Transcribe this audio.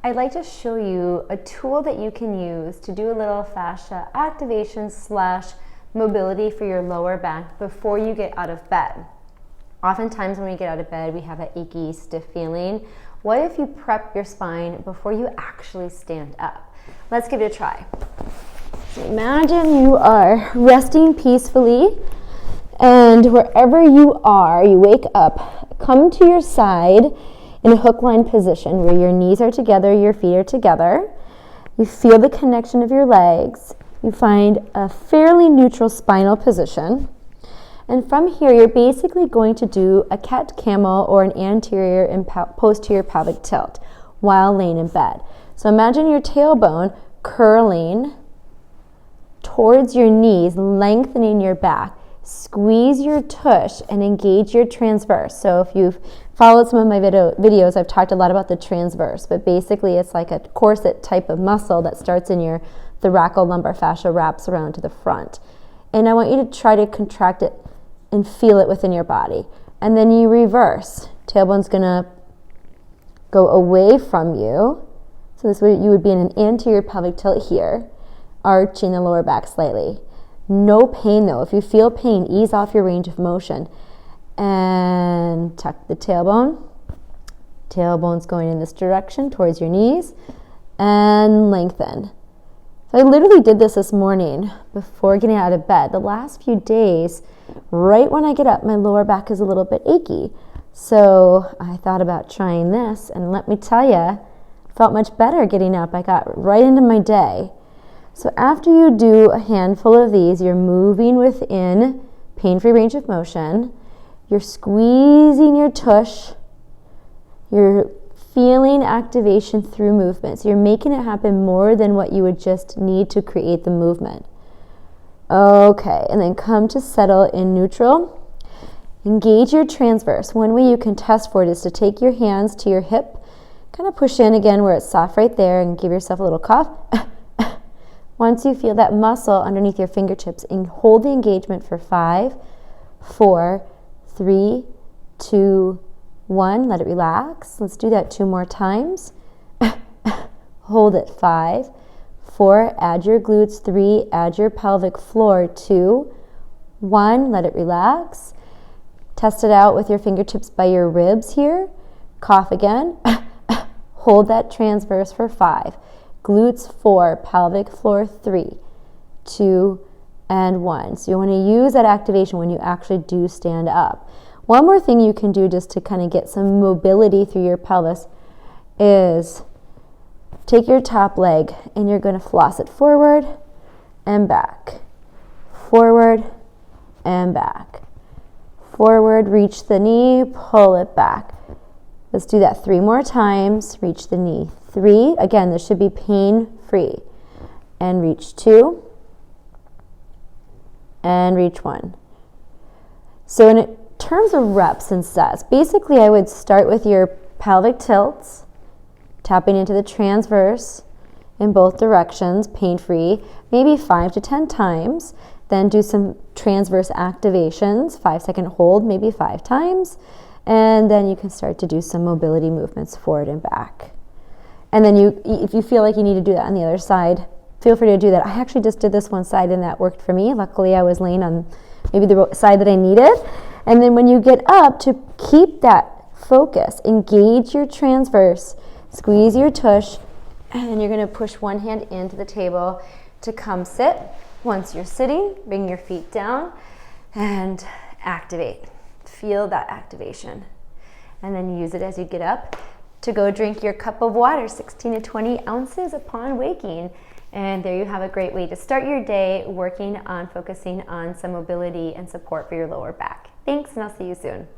I'd like to show you a tool that you can use to do a little fascia activation / mobility for your lower back before you get out of bed. Oftentimes when we get out of bed, we have that achy, stiff feeling. What if you prep your spine before you actually stand up? Let's give it a try. So imagine you are resting peacefully, and wherever you are, you wake up, come to your side in a hook line position where your knees are together, your feet are together. You feel the connection of your legs. You find a fairly neutral spinal position. And from here, you're basically going to do a cat camel or an anterior and posterior pelvic tilt while laying in bed. So imagine your tailbone curling towards your knees, lengthening your back. Squeeze your tush and engage your transverse. So if you've followed some of my videos, I've talked a lot about the transverse, but basically it's like a corset type of muscle that starts in your thoracolumbar fascia, wraps around to the front. And I want you to try to contract it and feel it within your body. And then you reverse. Tailbone's gonna go away from you. So this way you would be in an anterior pelvic tilt here, arching the lower back slightly. No pain though. If you feel pain, ease off your range of motion. And tuck the tailbone. Tailbone's going in this direction towards your knees. And lengthen. So I literally did this morning before getting out of bed. The last few days, right when I get up, my lower back is a little bit achy. So I thought about trying this, and let me tell you, I felt much better getting up. I got right into my day. So after you do a handful of these, you're moving within pain-free range of motion. You're squeezing your tush. You're feeling activation through movements. You're making it happen more than what you would just need to create the movement. Okay, and then come to settle in neutral. Engage your transverse. One way you can test for it is to take your hands to your hip, kind of push in again where it's soft right there, and give yourself a little cough. Once you feel that muscle underneath your fingertips, and hold the engagement for 5, 4, 3, 2, 1. Let it relax. Let's do that 2 more times. Hold it. 5, 4. Add your glutes. 3. Add your pelvic floor. 2, 1. Let it relax. Test it out with your fingertips by your ribs here. Cough again. Hold that transverse for 5. Glutes 4, pelvic floor 3, 2, and 1. So you want to use that activation when you actually do stand up. One more thing you can do just to kind of get some mobility through your pelvis is take your top leg and you're going to floss it forward and back. Forward and back. Forward, reach the knee, pull it back. Let's do that 3 more times. Reach the knee. 3. Again, this should be pain-free. And reach 2. And reach 1. So in terms of reps and sets, basically I would start with your pelvic tilts, tapping into the transverse in both directions, pain-free, maybe 5 to 10 times. Then do some transverse activations, 5-second hold, maybe 5 times. And then you can start to do some mobility movements forward and back. And then if you feel like you need to do that on the other side, feel free to do that. I actually just did this one side and that worked for me. Luckily, I was laying on maybe the side that I needed. And then when you get up, to keep that focus, engage your transverse, squeeze your tush, and you're going to push one hand into the table to come sit. Once you're sitting, bring your feet down and activate. Feel that activation. And then use it as you get up to go drink your cup of water, 16 to 20 ounces upon waking. And there you have a great way to start your day working on focusing on some mobility and support for your lower back. Thanks, and I'll see you soon.